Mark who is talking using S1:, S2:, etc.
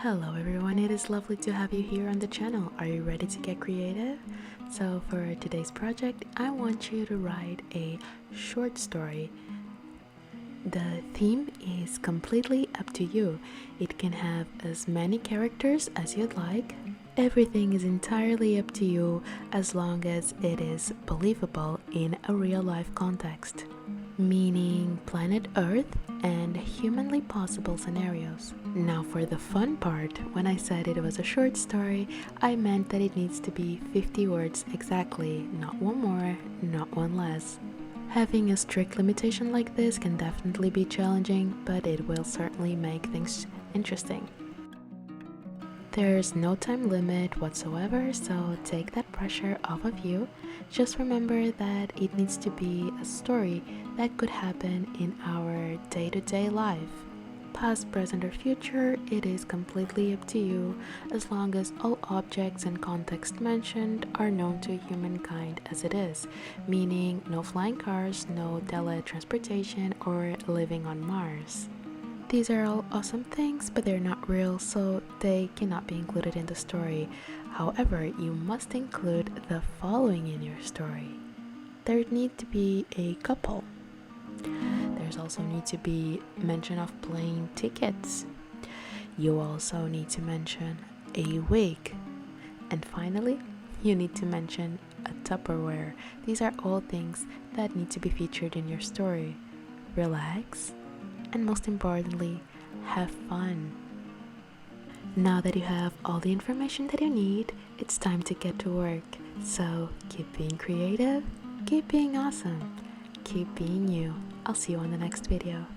S1: Hello everyone, it is lovely to have you here on the channel. Are you ready to get creative? So for today's project, I want you to write a short story. The theme is completely up to you. It can have as many characters as you'd like. Everything is entirely up to you as long as it is believable in a real-life context, meaning planet Earth and humanly possible scenarios. Now for the fun part, when I said it was a short story, I meant that it needs to be 50 words exactly, not one more, not one less. Having a strict limitation like this can definitely be challenging, but it will certainly make things interesting. There's no time limit whatsoever, so take that pressure off of you. Just remember that it needs to be a story that could happen in our day-to-day life. Past, present, or future, it is completely up to you, as long as all objects and context mentioned are known to humankind as it is, meaning no flying cars, no teletransportation, or living on Mars. These are all awesome things, but they're not real, so they cannot be included in the story. However, you must include the following in your story. There need to be a couple. There's also need to be mention of plane tickets. You also need to mention a wig. And finally, you need to mention a Tupperware. These are all things that need to be featured in your story. Relax. And most importantly, have fun. Now that you have all the information that you need, it's time to get to work. So keep being creative, keep being awesome, keep being you. I'll see you on the next video.